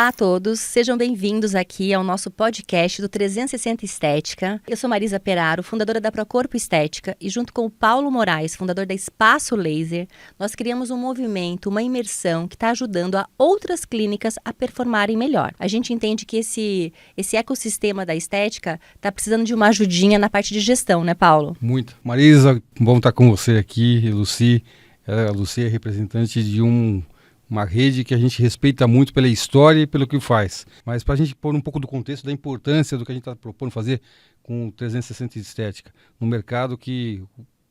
Olá a todos, sejam bem-vindos aqui ao nosso podcast do 360 Estética. Eu sou Marisa Peraro, fundadora da Procorpo Estética, e junto com o Paulo Moraes, fundador da Espaço Laser, nós criamos um movimento, uma imersão que está ajudando a outras clínicas a performarem melhor. A gente entende que esse ecossistema da estética está precisando de uma ajudinha na parte de gestão, né, Paulo? Muito. Marisa, bom estar com você aqui, Lucy. A Lucy é representante de uma rede que a gente respeita muito pela história e pelo que faz. Mas para a gente pôr um pouco do contexto da importância do que a gente está propondo fazer com o 360 Estética, no mercado que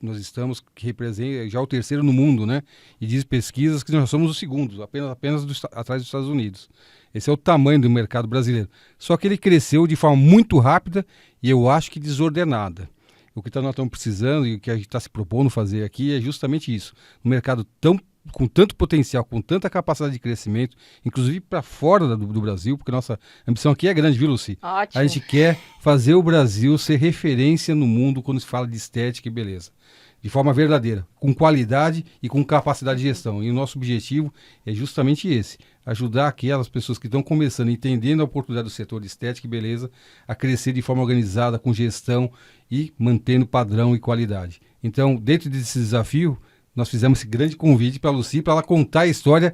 nós estamos, que representa já o terceiro no mundo, né? E diz pesquisas que nós somos os segundos, apenas atrás dos Estados Unidos. Esse é o tamanho do mercado brasileiro. Só que ele cresceu de forma muito rápida e eu acho que desordenada. O que nós estamos precisando e o que a gente está se propondo fazer aqui é justamente isso. Um mercado com tanto potencial, com tanta capacidade de crescimento, inclusive para fora do Brasil, porque nossa ambição aqui é grande, viu, Lucy? Ótimo. A gente quer fazer o Brasil ser referência no mundo quando se fala de estética e beleza. De forma verdadeira, com qualidade e com capacidade de gestão. E o nosso objetivo é justamente esse, ajudar aquelas pessoas que estão começando, entendendo a oportunidade do setor de estética e beleza, a crescer de forma organizada, com gestão e mantendo padrão e qualidade. Então, dentro desse desafio, nós fizemos esse grande convite para a Lucy, para ela contar a história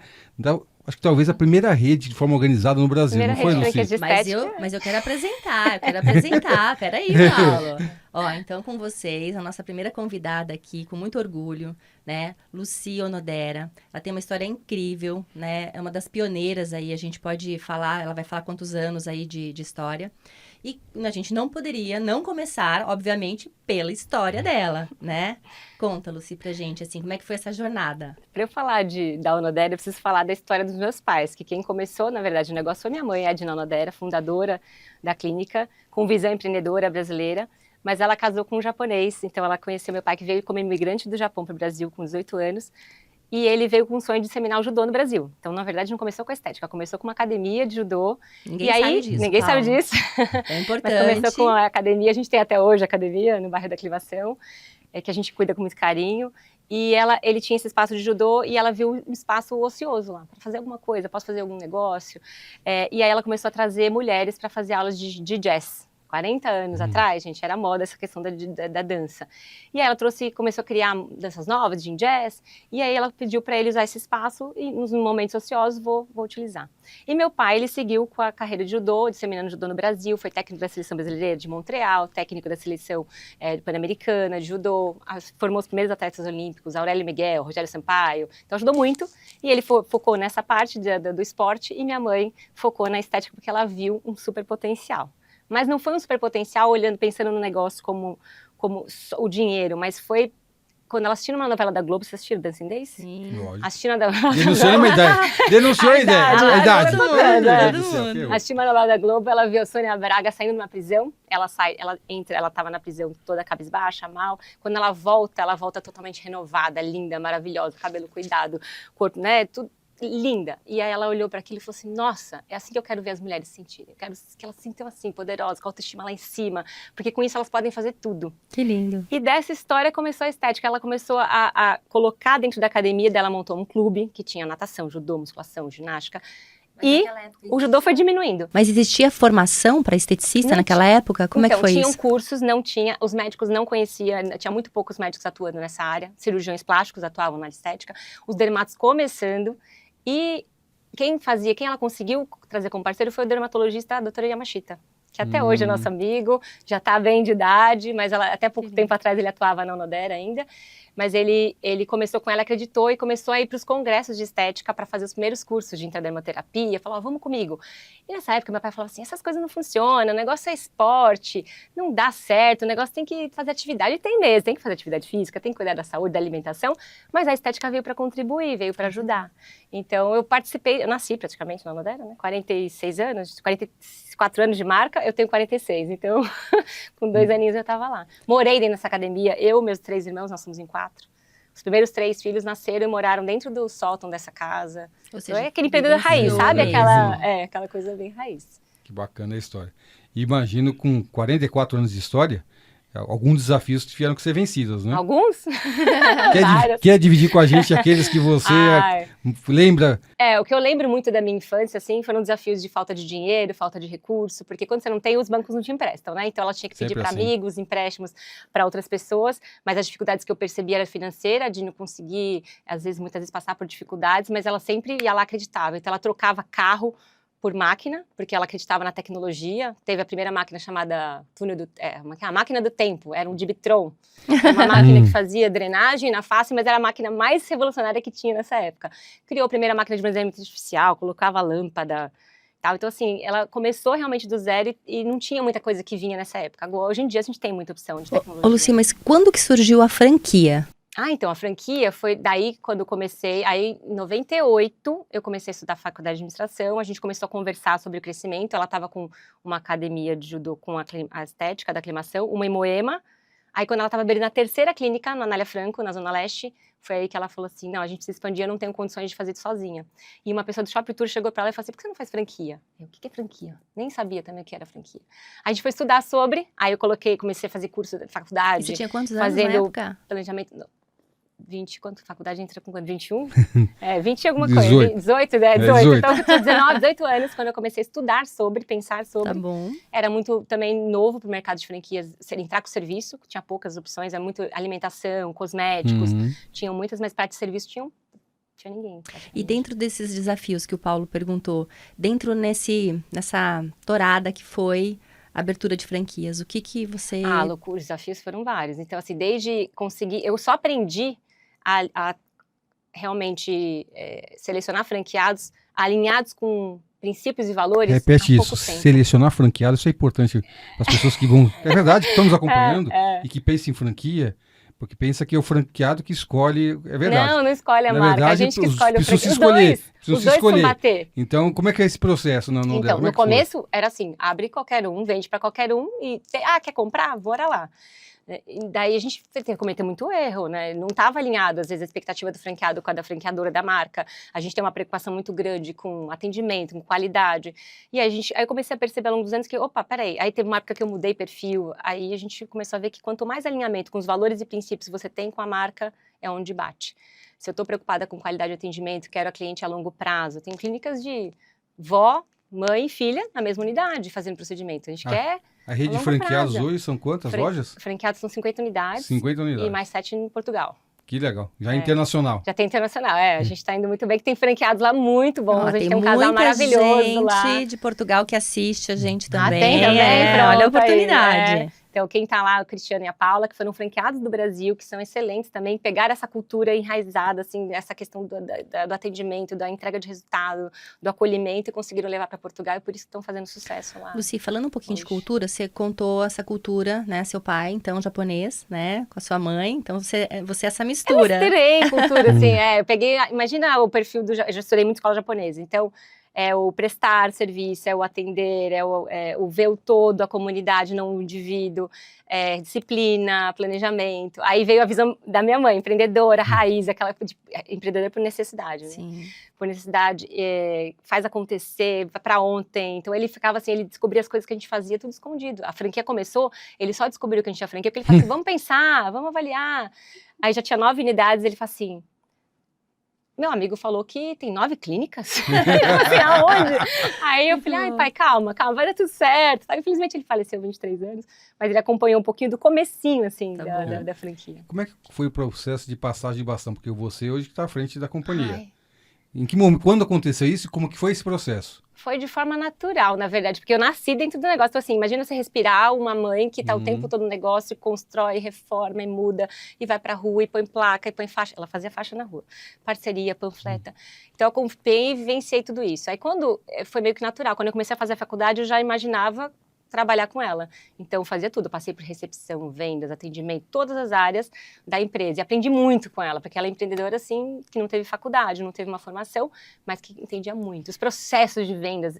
acho que talvez a primeira rede de forma organizada no Brasil, Primeira não foi, rede Lucy? de estética. Mas eu quero apresentar, Peraí, Paulo. Então com vocês, a nossa primeira convidada aqui, com muito orgulho, né? Lucy Onodera. Ela tem uma história incrível, né? É uma das pioneiras aí, a gente pode falar, ela vai falar quantos anos aí de história. E a gente não poderia não começar, obviamente, pela história dela, né? Conta, Lucy, pra gente, assim, como é que foi essa jornada? Para eu falar da Onodera, eu preciso falar da história dos meus pais, que quem começou, na verdade, o negócio foi minha mãe, a Edna Onodera, fundadora da clínica, com visão empreendedora brasileira, mas ela casou com um japonês, então ela conheceu meu pai, que veio como imigrante do Japão para o Brasil com 18 anos, e ele veio com o sonho de disseminar o judô no Brasil. Então, na verdade, não começou com a estética, começou com uma academia de judô. Ninguém sabe disso, ninguém Paulo. sabe disso. É importante. Mas começou com a academia, a gente tem até hoje a academia no bairro da Aclivação, que a gente cuida com muito carinho. E ele tinha esse espaço de judô e ela viu um espaço ocioso lá, para fazer alguma coisa, posso fazer algum negócio. E aí ela começou a trazer mulheres para fazer aulas de jazz. 40 anos atrás, gente, era moda essa questão da dança. E aí ela começou a criar danças novas, de jazz, e aí ela pediu para ele usar esse espaço e nos momentos ociosos vou utilizar. E meu pai, ele seguiu com a carreira de judô, disseminando judô no Brasil, foi técnico da seleção brasileira de Montreal, técnico da seleção pan-americana de judô, formou os primeiros atletas olímpicos, Aurélio Miguel, Rogério Sampaio, então ajudou muito. E ele focou nessa parte do esporte e minha mãe focou na estética porque ela viu um super potencial. Mas não foi um super potencial pensando no negócio como o dinheiro, mas foi quando ela assistiu uma novela da Globo. Vocês assistiram Dancing Days? Sim. Assistindo a novela Denunciou uma ideia. Denunciou a ideia. A idade. Todo mundo. Assistindo a novela da Globo, ela viu a Sônia Braga saindo de uma prisão. Ela estava na prisão toda cabisbaixa, mal. Quando ela volta totalmente renovada, linda, maravilhosa, cabelo cuidado, corpo, né, tudo. Linda. E aí ela olhou para aquilo e falou assim, nossa, é assim que eu quero ver as mulheres se sentirem. Eu quero que elas se sintam assim, poderosas, com a autoestima lá em cima, porque com isso elas podem fazer tudo. Que lindo. E dessa história começou a estética. Ela começou a colocar dentro da academia dela, montou um clube que tinha natação, judô, musculação, ginástica. E o judô foi diminuindo. Mas existia formação para esteticista naquela época? Como é que foi tinham isso? Cursos, não tinha, os médicos não conheciam, tinha muito poucos médicos atuando nessa área, cirurgiões plásticos atuavam na estética, os dermatos começando. E quem ela conseguiu trazer como parceiro foi o dermatologista, a doutora Yamashita, que até hoje é nosso amigo, já está bem de idade, mas até pouco tempo atrás ele atuava na Onodera ainda. Mas ele começou com ela, acreditou e começou a ir para os congressos de estética para fazer os primeiros cursos de intradermoterapia, falou, vamos comigo. E nessa época meu pai falava assim, essas coisas não funcionam, o negócio é esporte, não dá certo, o negócio tem que fazer atividade, e tem mesmo, tem que fazer atividade física, tem que cuidar da saúde, da alimentação, mas a estética veio para contribuir, veio para ajudar. Então eu nasci praticamente na Onodera, né? 46 anos, 44 anos de marca, eu tenho 46, então com 2 aninhos eu estava lá. Morei dentro dessa academia, eu, meus 3 irmãos, nós somos em 4. Os primeiros 3 filhos nasceram e moraram dentro do sótão dessa casa. Ou seja, é aquele empreendedor raiz, sabe? mesmo. Aquela coisa bem raiz. Que bacana a história. Imagino com 44 anos de história, alguns desafios que tiveram que ser vencidos, né? Alguns? Quer dividir com a gente aqueles que você lembra? O que eu lembro muito da minha infância, assim, foram desafios de falta de dinheiro, falta de recurso, porque quando você não tem, os bancos não te emprestam, né? Então ela tinha que pedir para amigos, empréstimos para outras pessoas, mas as dificuldades que eu percebia era financeira, de não conseguir, muitas vezes passar por dificuldades, mas ela sempre ia lá, acreditava. Então ela trocava carro por máquina, porque ela acreditava na tecnologia. Teve a primeira máquina chamada a máquina do tempo, era um Dibitron. Era uma máquina que fazia drenagem na face, mas era a máquina mais revolucionária que tinha nessa época. Criou a primeira máquina de bronzeamento artificial, colocava lâmpada, tal. Então, assim, ela começou realmente do zero e não tinha muita coisa que vinha nessa época. Agora, hoje em dia, a gente tem muita opção de tecnologia. Ô, Lucy, mas quando que surgiu a franquia? Então, a franquia foi daí quando eu comecei, aí em 98 eu comecei a estudar faculdade de administração, a gente começou a conversar sobre o crescimento, ela estava com uma academia de judô com a estética da aclimação, uma em Moema, aí quando ela estava abrindo a terceira clínica, na Anália Franco, na Zona Leste, foi aí que ela falou assim, não, a gente precisa expandir, eu não tenho condições de fazer isso sozinha. E uma pessoa do Shopping Tour chegou para ela e falou assim, por que você não faz franquia? Eu, o que é franquia? Nem sabia também o que era franquia. A gente foi estudar sobre, aí eu comecei a fazer curso de faculdade. E você tinha quantos anos na época? Planejamento... 20, quanto? Faculdade entra com quanto? 21? 20 e alguma 18. Coisa. 18. Então, eu tinha 19, 18 anos, quando eu comecei a estudar sobre, pensar sobre. Tá bom. Era muito também novo para o mercado de franquias, entrar com serviço, tinha poucas opções, era muito alimentação, cosméticos, tinham muitas, mas parte de serviço tinha ninguém. E dentro desses desafios que o Paulo perguntou, dentro nessa torada que foi a abertura de franquias, o que você... Loucura, os desafios foram vários. Então, assim, desde conseguir... Eu só aprendi a realmente selecionar franqueados alinhados com princípios e valores. Repete isso, selecionar franqueados, isso é importante para as pessoas que vão... É verdade, que estão nos acompanhando e que pensam em franquia, porque pensa que é o franqueado que escolhe, é verdade. Não escolhe a marca, verdade, a gente que escolhe o franqueado. Os dois precisam bater. Então, como é que é esse processo? Então, no começo era assim, abre qualquer um, vende para qualquer um e, quer comprar? Bora lá. E daí a gente cometeu muito erro, né? Não estava alinhado, às vezes, a expectativa do franqueado com a da franqueadora da marca. A gente tem uma preocupação muito grande com atendimento, com qualidade. E aí eu comecei a perceber ao longo dos anos que, peraí, aí teve uma época que eu mudei perfil, aí a gente começou a ver que quanto mais alinhamento com os valores e princípios você tem com a marca, é onde bate. Se eu estou preocupada com qualidade de atendimento, quero a cliente a longo prazo. Tem clínicas de vó, mãe e filha na mesma unidade fazendo procedimento. A gente quer... A rede de franqueados hoje são quantas lojas? Franqueados são 50 unidades. 50 unidades. E mais 7 em Portugal. Que legal. Já é internacional. Já tem internacional, a gente está indo muito bem, que tem franqueados lá muito bons. A gente tem um casal maravilhoso lá. Tem gente de Portugal que assiste a gente também. Tem também, pronto, olha a oportunidade. Aí, Então, quem está lá, o Cristiano e a Paula, que foram franqueados do Brasil, que são excelentes também, pegaram essa cultura enraizada, assim, essa questão do atendimento, da entrega de resultado, do acolhimento, e conseguiram levar para Portugal, e por isso estão fazendo sucesso lá. Lucy, falando um pouquinho de cultura, você contou essa cultura, né, seu pai, então, japonês, né, com a sua mãe, então você é essa mistura. Eu misturei cultura, assim, eu peguei, imagina o perfil eu já estudei muito escola japonesa, então... É o prestar serviço, é o atender, é o ver o todo, a comunidade, não o indivíduo, disciplina, planejamento. Aí veio a visão da minha mãe, empreendedora, raiz, aquela empreendedora por necessidade, né? Sim. Por necessidade, faz acontecer, vai pra ontem. Então ele ficava assim, ele descobria as coisas que a gente fazia tudo escondido. A franquia começou, ele só descobriu que a gente tinha franquia, porque ele falou assim, vamos pensar, vamos avaliar. Aí já tinha 9 unidades, ele falou assim... Meu amigo falou que tem 9 clínicas. Assim, aonde? Aí eu falei, pai, calma, vai dar tudo certo. Infelizmente ele faleceu há 23 anos, mas ele acompanhou um pouquinho do comecinho, assim, da franquia. Como é que foi o processo de passagem de bastão? Porque você hoje está à frente da companhia. Em que momento, quando aconteceu isso e como que foi esse processo? Foi de forma natural, na verdade, porque eu nasci dentro do negócio. Então, assim, imagina você respirar uma mãe que tá o tempo todo no negócio, e constrói, reforma, e muda, e vai pra rua, e põe placa, e põe faixa. Ela fazia faixa na rua. Parceria, panfleta. Então, eu acompanhei e vivenciei tudo isso. Aí, quando foi meio que natural, quando eu comecei a fazer a faculdade, eu já imaginava trabalhar com ela. Então, eu fazia tudo. Eu passei por recepção, vendas, atendimento, todas as áreas da empresa. E aprendi muito com ela, porque ela é empreendedora, assim, que não teve faculdade, não teve uma formação, mas que entendia muito. Os processos de vendas,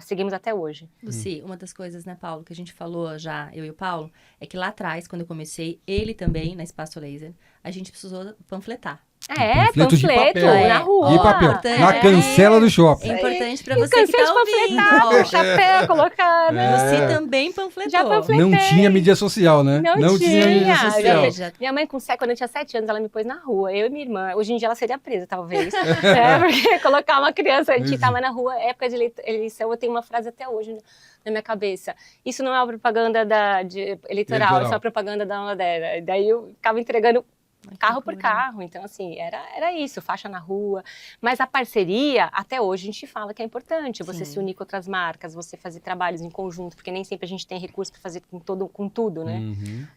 seguimos até hoje. Lucy, uma das coisas, né, Paulo, que a gente falou já, eu e o Paulo, é que lá atrás, quando eu comecei, ele também, na Espaço Laser, a gente precisou panfletar. Panfleto de papel. na rua. De papel. Importante. Na cancela do shopping. É importante para E você que cansei tá de ouvindo. panfletar, Ó, chapéu, colocar, né? Você também panfletou. Já panfletei. Não tinha mídia social, né? Não tinha mídia tinha. social. Minha mãe, quando eu tinha 7 anos, ela me pôs na rua. Eu e minha irmã. Hoje em dia ela seria presa, talvez. Porque colocar uma criança, a gente tava na rua, época de eleição, eu tenho uma frase até hoje na minha cabeça. Isso não é uma propaganda eleitoral, isso é uma propaganda da Onodera. Daí eu ficava entregando carro por carro, então assim, era isso, faixa na rua, mas a parceria, até hoje a gente fala que é importante, você se unir com outras marcas, você fazer trabalhos em conjunto, porque nem sempre a gente tem recurso para fazer com tudo, né?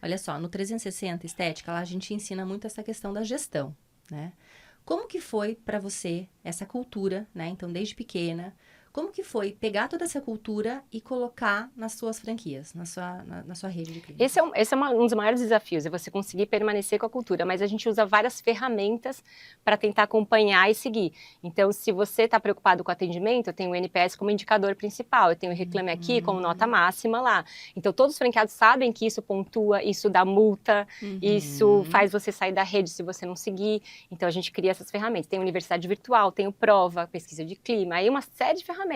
Olha só, no 360 Estética, lá a gente ensina muito essa questão da gestão, né? Como que foi para você essa cultura, né? Então, desde pequena, como que foi pegar toda essa cultura e colocar nas suas franquias, na sua rede de clientes? Esse é um dos maiores desafios, é você conseguir permanecer com a cultura, mas a gente usa várias ferramentas para tentar acompanhar e seguir. Então, se você está preocupado com o atendimento, eu tenho o NPS como indicador principal, eu tenho o Reclame Aqui como nota máxima lá. Então, todos os franqueados sabem que isso pontua, isso dá multa, isso faz você sair da rede se você não seguir. Então, a gente cria essas ferramentas. Tem universidade virtual, tem o Prova, pesquisa de clima, aí uma série de ferramentas.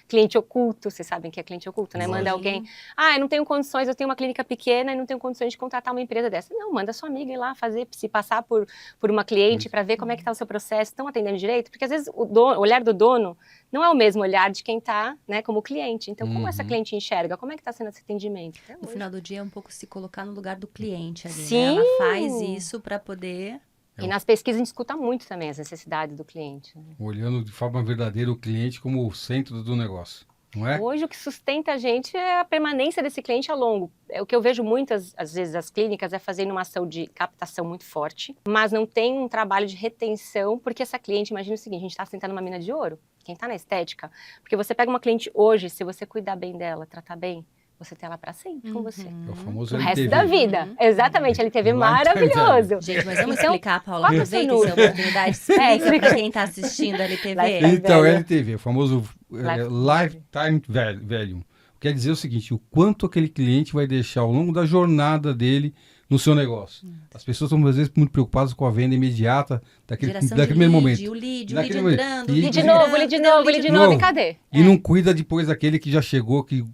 Cliente oculto, vocês sabem que é cliente oculto, né? Manda alguém, eu não tenho condições, eu tenho uma clínica pequena e não tenho condições de contratar uma empresa dessa. Não, manda sua amiga ir lá fazer, se passar por uma cliente para ver como é que está o seu processo, estão atendendo direito? Porque às vezes o olhar do dono não é o mesmo olhar de quem está, né, como cliente. Então, como essa cliente enxerga? Como é que está sendo esse atendimento? No final do dia é um pouco se colocar no lugar do cliente ali, Sim. né? Ela faz isso para poder... E nas pesquisas a gente escuta muito também as necessidades do cliente. Né? Olhando de forma verdadeira o cliente como o centro do negócio, não é? Hoje o que sustenta a gente é a permanência desse cliente a longo. O que eu vejo muitas, às vezes, as clínicas é fazendo uma ação de captação muito forte, mas não tem um trabalho de retenção, porque essa cliente, imagina o seguinte, a gente está sentando numa mina de ouro, quem está na estética, porque você pega uma cliente hoje, se você cuidar bem dela, tratar bem, você tem ela para sempre com você. É o famoso O LTV. resto da vida. Exatamente, LTV maravilhoso. Gente, mas vamos Então, explicar, Paula, qual que é o aproveita seu essa oportunidade, explica para quem está assistindo a LTV. Então, Value. LTV, o famoso Lifetime Value. Quer dizer o seguinte, o quanto aquele cliente vai deixar ao longo da jornada dele no seu negócio. As pessoas estão, às vezes, muito preocupadas com a venda imediata daquele primeiro momento. O lead Daquele entrando, momento. Lead de novo, e cadê? E não cuida depois daquele que já chegou, que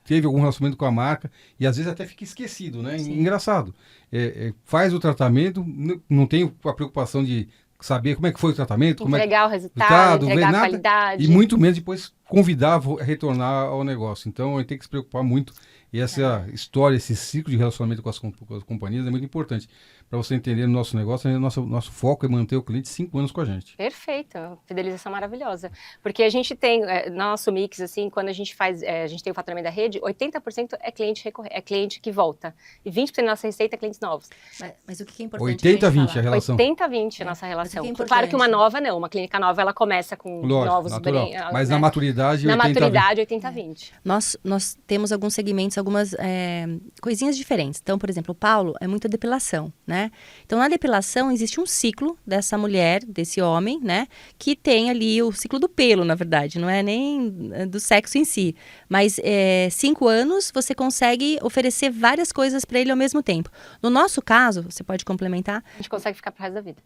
teve algum relacionamento com a marca, e às vezes até fica esquecido, né? Sim. Engraçado. Faz o tratamento, não tem a preocupação de saber como é que foi o tratamento, como Entregar o resultado, entregar a nada, qualidade. e muito menos depois convidar a retornar ao negócio. Então, a gente tem que se preocupar muito. E essa história, esse ciclo de relacionamento com as companhias é muito importante. Para você entender o nosso negócio, nosso foco é manter o cliente 5 anos com a gente. Perfeito, fidelização maravilhosa. Porque a gente tem, nosso mix, assim, quando a gente faz, a gente tem o faturamento da rede, 80% é cliente que volta. E 20% da nossa receita é clientes novos. Mas o que é importante 80-20 a relação. 80-20 a nossa relação. Mas o que é Claro que uma importante? nova não, uma clínica nova ela começa com novos... natural. Mas né? na maturidade, Na 80-20. maturidade, 80-20. Nós temos alguns segmentos, algumas coisinhas diferentes. Então, por exemplo, o Paulo é muito a depilação, né? Então, na depilação, existe um ciclo dessa mulher, desse homem, né? Que tem ali o ciclo do pelo, na verdade. Não é nem do sexo em si. Mas 5 anos, você consegue oferecer várias coisas para ele ao mesmo tempo. No nosso caso, você pode complementar? A gente consegue ficar pro resto da vida.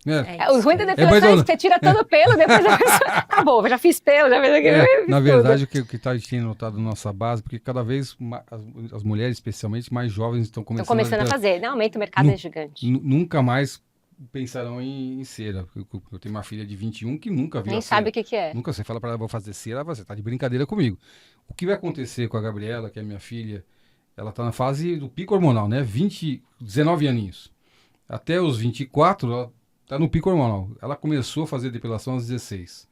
É. O ruim da depilação é que você tira todo o pelo, depois a pessoa... Acabou, eu já fiz pelo, já fiz aquilo. Na verdade, o que a gente tem notado na nossa base, porque cada vez as mulheres, especialmente mais jovens, estão começando a fazer. Não, aumenta o mercado é gigante. Nunca mais pensarão em cera. Eu tenho uma filha de 21 que nunca viu Nem a cera. sabe o que é. Nunca você fala para ela, vou fazer cera, você tá de brincadeira comigo. O que vai acontecer com a Gabriela, que é minha filha, ela tá na fase do pico hormonal, né? 19 aninhos. Até os 24, ela tá no pico hormonal. Ela começou a fazer depilação aos 16.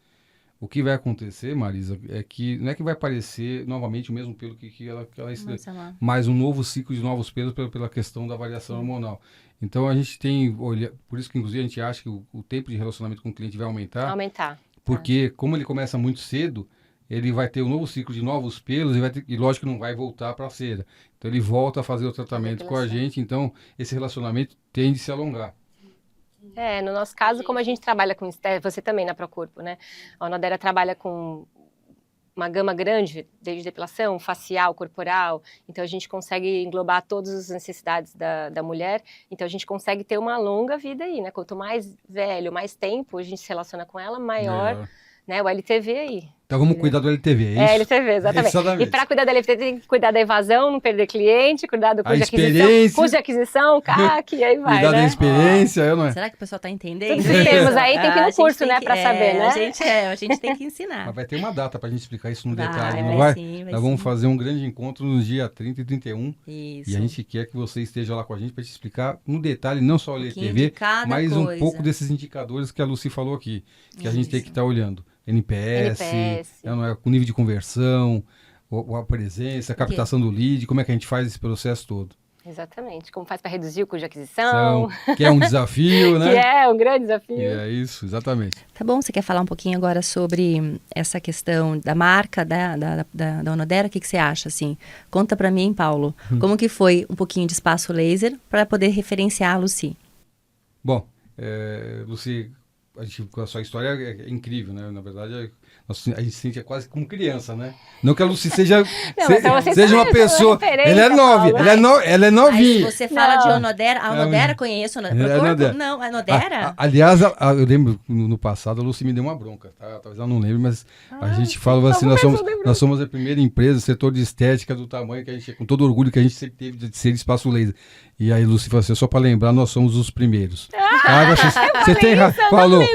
O que vai acontecer, Marisa, é que não é que vai aparecer novamente o mesmo pelo que ela mas um novo ciclo de novos pelos pela questão da variação hormonal. Então a gente tem, por isso que inclusive a gente acha que o tempo de relacionamento com o cliente vai aumentar. Porque como ele começa muito cedo, ele vai ter um novo ciclo de novos pelos e lógico que não vai voltar para a cera. Então ele volta a fazer o tratamento com a gente, então esse relacionamento tende a se alongar. No nosso caso, como a gente trabalha com estética, você também na Procorpo, né? A Onodera trabalha com uma gama grande, desde depilação, facial, corporal, então a gente consegue englobar todas as necessidades da mulher, então a gente consegue ter uma longa vida aí, né? Quanto mais velho, mais tempo a gente se relaciona com ela, maior, né, o LTV aí. Então vamos cuidar do LTV, é isso? LTV, exatamente. E para cuidar da LTV tem que cuidar da evasão, não perder cliente, cuidar do custo de aquisição, CAC, e aí vai, cuidar da experiência, não é? Será que o pessoal tá entendendo? Temos aí, tem que ir no curso, né, para saber, né? A gente tem que ensinar. Mas vai ter uma data pra gente explicar isso no detalhe, não vai? vai? Sim, Nós vamos fazer um grande encontro nos dias 30 e 31. Isso. E a gente quer que você esteja lá com a gente para te explicar no detalhe, não só o LTV, mas um pouco desses indicadores que a Lucy falou aqui, que a gente tem que estar olhando. NPS, com nível de conversão, a presença, a captação do lead, como é que a gente faz esse processo todo. Exatamente, como faz para reduzir o custo de aquisição. Que é um desafio, né? Que é um grande desafio. É isso, exatamente. Tá bom, você quer falar um pouquinho agora sobre essa questão da marca da Onodera? O que você acha, assim? Conta para mim, Paulo, como que foi um pouquinho de espaço laser para poder referenciar a Lucy? Bom, Lucy, a sua história é incrível, né? Na verdade, a gente se sente quase como criança, né? Não que a Lucy seja uma pessoa... Ela é nova, ela é novinha. Aí você fala de Onodera. A Onodera conheço. Não, a Onodera? Aliás, eu lembro, no passado, a Lucy me deu uma bronca, tá? Talvez ela não lembre, mas a gente falava assim, nós somos a primeira empresa, setor de estética do tamanho que a gente, com todo orgulho que a gente sempre teve de ser espaço laser. E aí, Lucy falou assim, só para lembrar, nós somos os primeiros. Você tem razão, falou.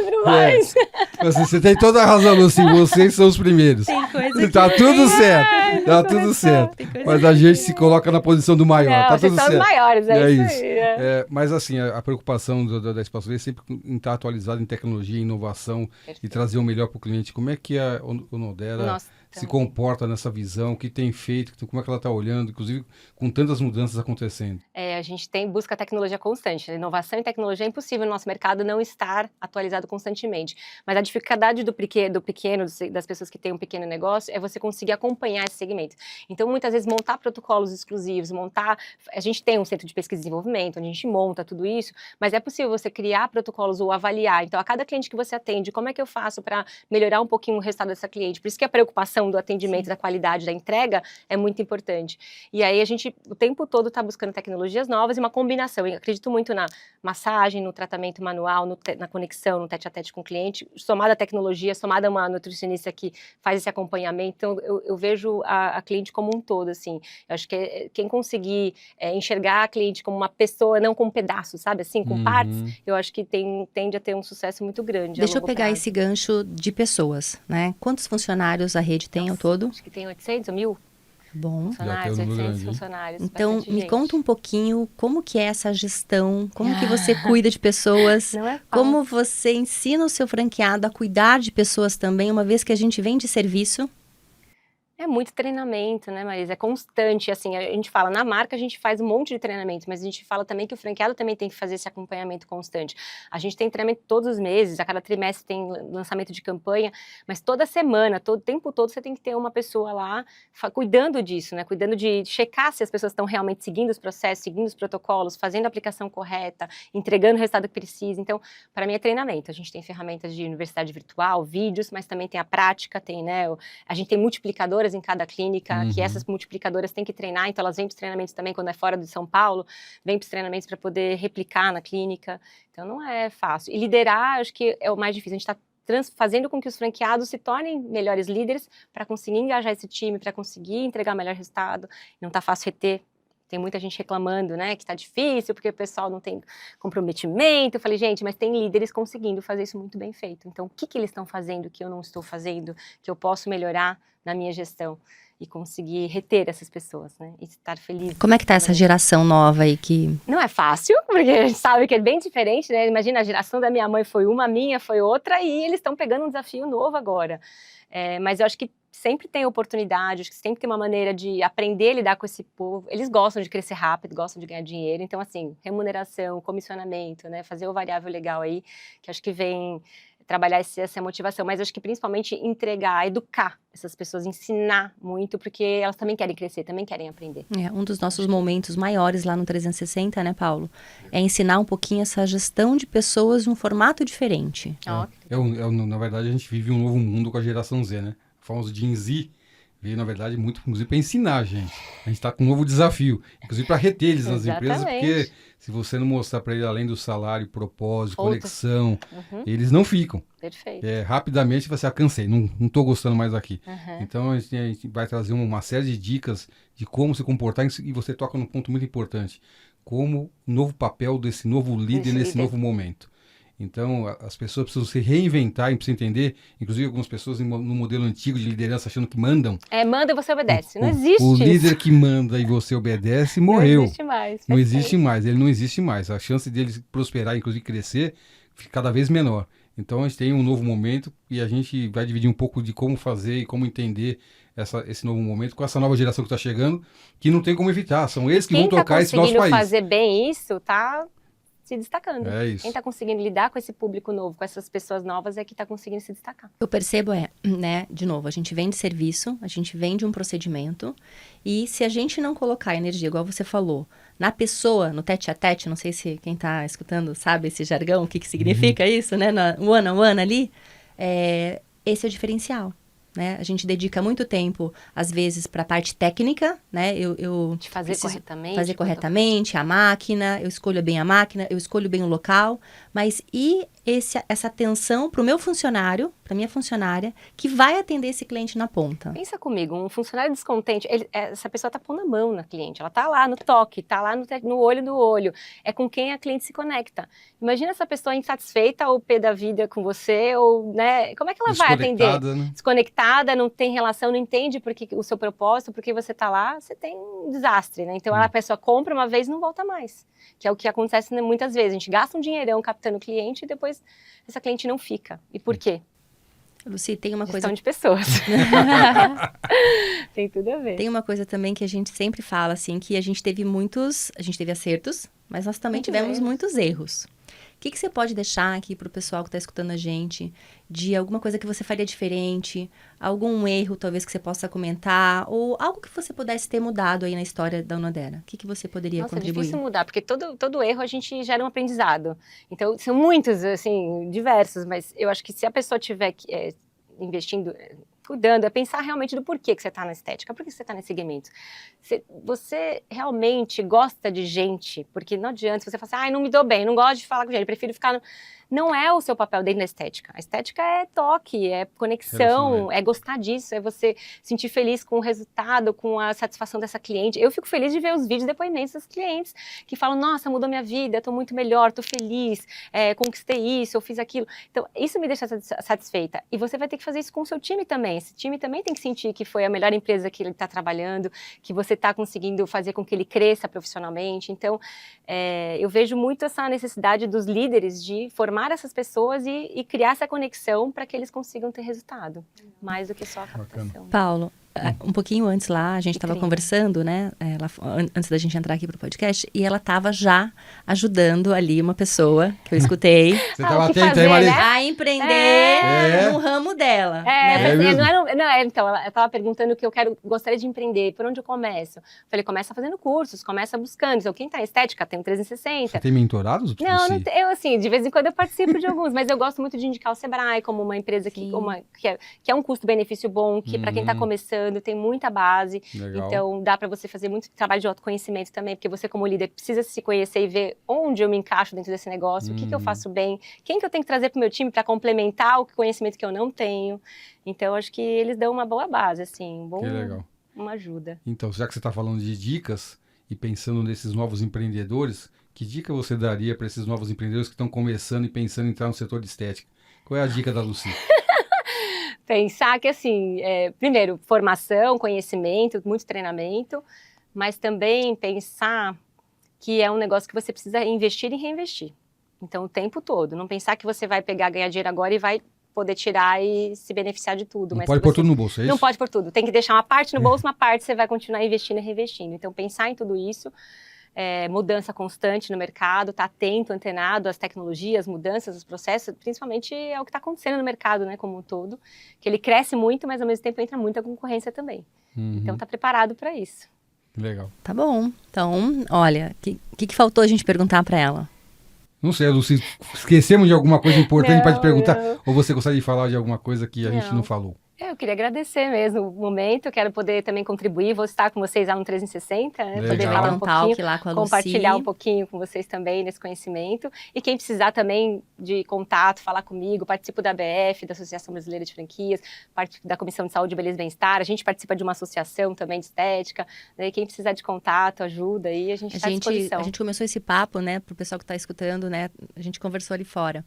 Você tem toda a razão, Lucy, vocês são os primeiros. Tem coisa tá tudo certo, tá tudo certo. Mas a gente se coloca na posição do maior, tá tudo certo. São os maiores, isso. Mas assim, a preocupação da Espaço Laser é sempre em estar atualizado em tecnologia, inovação e trazer o melhor para o cliente. Como é que a Onodera se comporta nessa visão, o que tem feito, como é que ela está olhando, inclusive com tantas mudanças acontecendo? A gente busca tecnologia constante. A inovação em tecnologia é impossível no nosso mercado não estar atualizado constantemente. Mas a dificuldade do pequeno, das pessoas que têm um pequeno negócio, é você conseguir acompanhar esse segmento. Então, muitas vezes, montar protocolos exclusivos, a gente tem um centro de pesquisa e desenvolvimento, onde a gente monta tudo isso, mas é possível você criar protocolos ou avaliar. Então, a cada cliente que você atende, como é que eu faço para melhorar um pouquinho o resultado dessa cliente? Por isso que a preocupação do atendimento, da qualidade, da entrega é muito importante. E aí a gente, o tempo todo, está buscando tecnologias novas e uma combinação. Eu acredito muito na massagem, no tratamento manual, na conexão, no tete-a-tete com o cliente, somada à tecnologia, somada a uma nutricionista que faz esse acompanhamento. Então, eu vejo a cliente como um todo, assim. Eu acho que quem conseguir enxergar a cliente como uma pessoa, não como pedaços, sabe? Assim, com partes, eu acho que tende a ter um sucesso muito grande. Deixa eu pegar esse gancho de pessoas, né? Quantos funcionários a rede tem ao todo? Acho que tem 800 ou 1.000. Bom. Funcionários, 800 funcionários. Então, me conta um pouquinho como que é essa gestão, como que você cuida de pessoas, como você ensina o seu franqueado a cuidar de pessoas também, uma vez que a gente vende serviço. É muito treinamento, né, Marisa? É constante, assim, a gente fala, na marca a gente faz um monte de treinamento, mas a gente fala também que o franqueado também tem que fazer esse acompanhamento constante. A gente tem treinamento todos os meses, a cada trimestre tem lançamento de campanha, mas toda semana, o tempo todo você tem que ter uma pessoa lá cuidando disso, né? Cuidando de checar se as pessoas estão realmente seguindo os processos, seguindo os protocolos, fazendo a aplicação correta, entregando o resultado que precisa. Então, para mim é treinamento. A gente tem ferramentas de universidade virtual, vídeos, mas também tem a prática, a gente tem multiplicadoras em cada clínica, que essas multiplicadoras têm que treinar, então elas vêm para os treinamentos também quando é fora de São Paulo, vêm para os treinamentos para poder replicar na clínica, então não é fácil. E liderar, acho que é o mais difícil, a gente está fazendo com que os franqueados se tornem melhores líderes para conseguir engajar esse time, para conseguir entregar melhor resultado, não está fácil reter. Tem muita gente reclamando, né, que tá difícil, porque o pessoal não tem comprometimento. Eu falei, gente, mas tem líderes conseguindo fazer isso muito bem feito. Então, o que eles estão fazendo que eu não estou fazendo, que eu posso melhorar na minha gestão? E conseguir reter essas pessoas, né, e estar feliz. Como é que tá essa geração nova aí que... Não é fácil, porque a gente sabe que é bem diferente, né? Imagina, a geração da minha mãe foi uma, a minha foi outra, e eles estão pegando um desafio novo agora. Mas eu acho que sempre tem oportunidade, acho que sempre tem uma maneira de aprender a lidar com esse povo. Eles gostam de crescer rápido, gostam de ganhar dinheiro. Então, assim, remuneração, comissionamento, né? Fazer o variável legal aí, que acho que vem trabalhar essa motivação. Mas acho que principalmente entregar, educar essas pessoas, ensinar muito, porque elas também querem crescer, também querem aprender. Um dos nossos momentos maiores lá no 360, né, Paulo? É ensinar um pouquinho essa gestão de pessoas de um formato diferente. Na verdade, a gente vive um novo mundo com a geração Z, né? O famoso Gen Z, Veio, na verdade, muito, inclusive, para ensinar a gente. A gente está com um novo desafio, inclusive para reter eles nas empresas, porque se você não mostrar para eles, além do salário, propósito, conexão, eles não ficam. Perfeito. Rapidamente você cansei, não estou gostando mais aqui. Então a gente vai trazer uma série de dicas de como se comportar, e você toca num ponto muito importante. Como o novo papel desse novo líder nesse novo momento. Então, as pessoas precisam se reinventar e precisam entender, inclusive algumas pessoas no modelo antigo de liderança achando que mandam. Manda e você obedece. Não existe o isso. líder que manda e você obedece morreu. Não existe mais. Não existe mais, ele não existe mais. A chance dele prosperar, inclusive crescer, fica cada vez menor. Então, a gente tem um novo momento e a gente vai dividir um pouco de como fazer e como entender esse novo momento com essa nova geração que está chegando, que não tem como evitar. São eles que vão tocar esse nosso país. Quem está conseguindo fazer bem isso, tá se destacando. É isso. Quem está conseguindo lidar com esse público novo, com essas pessoas novas, é que está conseguindo se destacar. Eu percebo né, de novo, a gente vende serviço, a gente vende um procedimento, e se a gente não colocar energia, igual você falou, na pessoa, no tete a tete, não sei se quem está escutando sabe esse jargão, o que significa isso, né, no one on one ali, esse é o diferencial. Né? A gente dedica muito tempo, às vezes, para a parte técnica, né? De fazer corretamente. Fazer corretamente a máquina, eu escolho bem a máquina, eu escolho bem o local, mas e essa atenção para o meu funcionário, para minha funcionária, que vai atender esse cliente na ponta? Pensa comigo, um funcionário descontente, essa pessoa está pondo a mão na cliente, ela está lá no toque, está lá no olho do olho, é com quem a cliente se conecta. Imagina essa pessoa insatisfeita ou pé da vida com você, ou, né, como é que ela vai atender? Né? Desconectada, não tem relação, não entende porque o seu propósito, porque você está lá, você tem um desastre, né? Então a pessoa compra uma vez e não volta mais, que é o que acontece muitas vezes, a gente gasta um dinheirão captando o cliente e depois essa cliente não fica. E por quê? Lucy, tem uma Gestão coisa... de pessoas. Tem tudo a ver. Tem uma coisa também que a gente sempre fala, assim, que a gente teve acertos, mas nós também tivemos muitos erros. O que você pode deixar aqui para o pessoal que está escutando a gente, de alguma coisa que você faria diferente, algum erro talvez que você possa comentar, ou algo que você pudesse ter mudado aí na história da Unodera? O que você poderia contribuir? É difícil mudar, porque todo erro a gente gera um aprendizado. Então, são muitos, assim, diversos, mas eu acho que se a pessoa estiver investindo, cuidando, é pensar realmente do porquê que você está na estética, por que você está nesse segmento. Você realmente gosta de gente, porque não adianta você falar assim, não me dou bem, não gosto de falar com gente, prefiro ficar... Não é o seu papel dentro da estética. A estética é toque, é conexão, é gostar disso, é você sentir feliz com o resultado, com a satisfação dessa cliente. Eu fico feliz de ver os vídeos depoimentos das clientes que falam, nossa, mudou minha vida, estou muito melhor, estou feliz, conquistei isso, eu fiz aquilo. Então, isso me deixa satisfeita. E você vai ter que fazer isso com o seu time também. Esse time também tem que sentir que foi a melhor empresa que ele está trabalhando, que você está conseguindo fazer com que ele cresça profissionalmente. Então, eu vejo muito essa necessidade dos líderes de formar essas pessoas e criar essa conexão para que eles consigam ter resultado, mais do que só a captação. Paulo, um pouquinho antes lá, a gente estava conversando, né, antes da gente entrar aqui pro podcast, e ela estava já ajudando ali uma pessoa, que eu escutei, Você estava atenta aí, Maria? A empreender no ramo dela. Então, ela estava perguntando o que eu gostaria de empreender, por onde eu começo? Eu falei, começa fazendo cursos, começa buscando. Então, quem está em estética tem um 360. Você tem mentorados? Não, eu assim, de vez em quando eu participo de alguns, mas eu gosto muito de indicar o Sebrae como uma empresa que é um custo-benefício bom, que para quem está começando, tem muita base. Legal. Então dá para você fazer muito trabalho de autoconhecimento também, porque você como líder precisa se conhecer e ver onde eu me encaixo dentro desse negócio, o que eu faço bem, quem que eu tenho que trazer para o meu time para complementar o conhecimento que eu não tenho. Então acho que eles dão uma boa base, assim, uma ajuda. Então, já que você está falando de dicas e pensando nesses novos empreendedores, que dica você daria para esses novos empreendedores que estão começando e pensando em entrar no setor de estética? Qual é a dica da Lucy? Pensar que, assim, primeiro, formação, conhecimento, muito treinamento, mas também pensar que é um negócio que você precisa investir e reinvestir. Então, o tempo todo. Não pensar que você vai pegar, ganhar dinheiro agora e vai poder tirar e se beneficiar de tudo. Não pode pôr tudo no bolso, é isso? Não pode pôr tudo. Tem que deixar uma parte no bolso, uma parte você vai continuar investindo e reinvestindo. Então, pensar em tudo isso... mudança constante no mercado, estar atento, antenado às tecnologias, mudanças, os processos, principalmente é o que está acontecendo no mercado, né, como um todo, que ele cresce muito, mas ao mesmo tempo entra muita concorrência também. Então, está preparado para isso. Legal. Tá bom. Então, olha, o que faltou a gente perguntar para ela? Não sei, Lucy, esquecemos de alguma coisa importante para te perguntar? Ou você gostaria de falar de alguma coisa que a gente não falou? Eu queria agradecer mesmo o momento, quero poder também contribuir, vou estar com vocês lá no 360, né? Poder Legal. falar Vai um ter talk pouquinho, lá com a compartilhar Lucy. um pouquinho com vocês também nesse conhecimento. E quem precisar também de contato, falar comigo, participo da ABF, da Associação Brasileira de Franquias, participo da Comissão de Saúde, Beleza e Bem-Estar, a gente participa de uma associação também de estética, né? Quem precisar de contato, ajuda aí, a gente está à disposição. A gente começou esse papo, né, pro pessoal que está escutando, né, a gente conversou ali fora.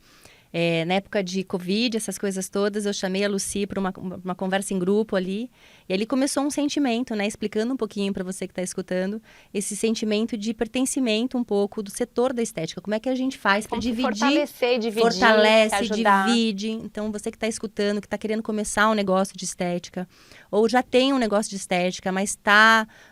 Na época de Covid, essas coisas todas, eu chamei a Lucy para uma conversa em grupo ali, e ali começou um sentimento, né, explicando um pouquinho para você que está escutando, esse sentimento de pertencimento um pouco do setor da estética. Como é que a gente faz para dividir? Fortalece, Fortalece, ajudar. divide. Então, você que está escutando, que está querendo começar um negócio de estética, ou já tem um negócio de estética, mas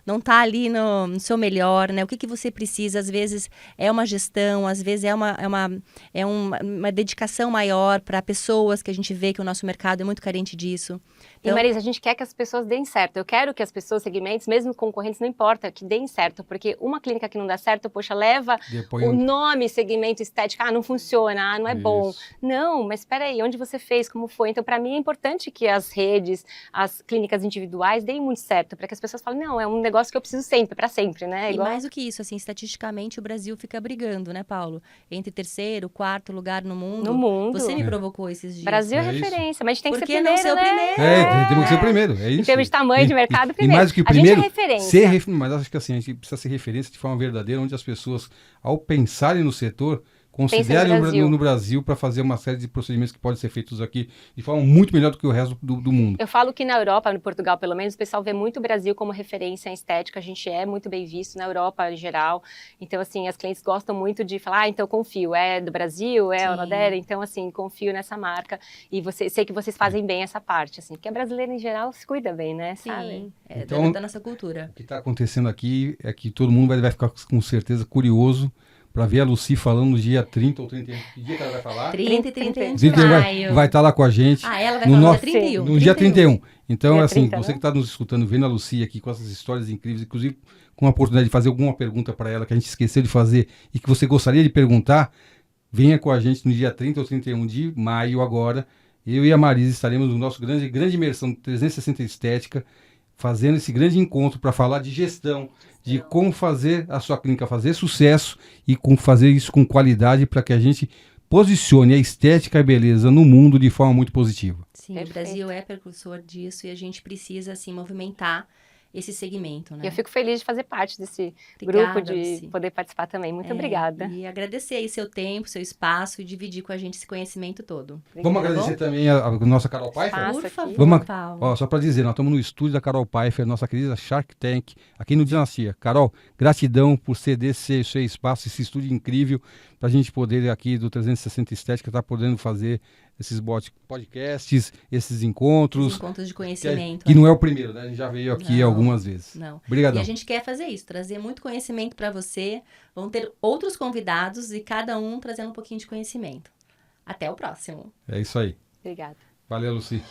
não está ali no seu melhor, né? O que você precisa? Às vezes é uma gestão, às vezes é uma dedicação maior para pessoas, que a gente vê que o nosso mercado é muito carente disso. Então, E Marisa, a gente quer que as pessoas deem certo. Eu quero que as pessoas, segmentos, mesmo concorrentes, não importa, que deem certo. Porque uma clínica que não dá certo, poxa, leva Depois o nome segmento estética. Não funciona, não é bom. Isso. Não, mas espera aí, onde você fez, como foi? Então, para mim, é importante que as redes, as clínicas individuais deem muito certo. Para que as pessoas falem, não, é um negócio que eu preciso sempre, para sempre, né? E mais do que isso, assim, estatisticamente, o Brasil fica brigando, né, Paulo? Entre terceiro, quarto lugar no mundo. No mundo. Você me provocou esses dias. Brasil é É isso. referência, mas a gente tem que Por ser que primeiro, não ser o né? primeiro? Temos que ser o primeiro, é isso. Em termos de tamanho de mercado, primeiro. E mais do que A primeiro, gente é referência. mas acho que assim, a gente precisa ser referência de forma verdadeira, onde as pessoas, ao pensarem no setor, considerem no Brasil para fazer uma série de procedimentos que podem ser feitos aqui de forma muito melhor do que o resto do mundo. Eu falo que na Europa, no Portugal pelo menos, o pessoal vê muito o Brasil como referência em estética, a gente é muito bem visto na Europa em geral, então assim, as clientes gostam muito de falar, então confio, é do Brasil, é Onodera, então assim, confio nessa marca e sei que vocês fazem bem essa parte, assim, porque a brasileira em geral se cuida bem, né, sabe? Sim, Então, da nossa cultura. O que está acontecendo aqui é que todo mundo vai ficar com certeza curioso para ver a Lucy falando no dia 30 ou 31. Que dia que ela vai falar? 30 e 31 de 31 maio. vai estar lá com a gente. Ela vai falar no dia 31. No dia 31. Então, Dia assim, 30, você né? que está nos escutando, vendo a Lucy aqui com essas histórias incríveis, inclusive com a oportunidade de fazer alguma pergunta para ela que a gente esqueceu de fazer e que você gostaria de perguntar, venha com a gente no dia 30 ou 31 de maio agora. Eu e a Marisa estaremos no nosso grande imersão 360 Estética, fazendo esse grande encontro para falar de gestão, de como fazer a sua clínica fazer sucesso e como fazer isso com qualidade para que a gente posicione a estética e a beleza no mundo de forma muito positiva. Sim, Perfeito. o Brasil é precursor disso e a gente precisa, assim, movimentar esse segmento, né? E eu fico feliz de fazer parte desse Obrigada, grupo, de Lucy. poder participar também. Muito obrigada. E agradecer aí seu tempo, seu espaço e dividir com a gente esse conhecimento todo. Vamos agradecer também a nossa Carol Pfeiffer? Passa Por aqui. favor, Vamos, Paulo. ó, só para dizer, nós estamos no estúdio da Carol Pfeiffer, nossa querida Shark Tank, aqui no Dinastia. Carol, gratidão por ceder esse seu espaço, esse estúdio incrível, para a gente poder aqui do 360 Estética estar podendo fazer esses podcasts, esses encontros. Os encontros de conhecimento. Que não é o primeiro, né? A gente já veio aqui Não, algumas vezes. Não. Obrigadão. E a gente quer fazer isso, trazer muito conhecimento para você. Vão ter outros convidados e cada um trazendo um pouquinho de conhecimento. Até o próximo. É isso aí. Obrigada. Valeu, Lucy.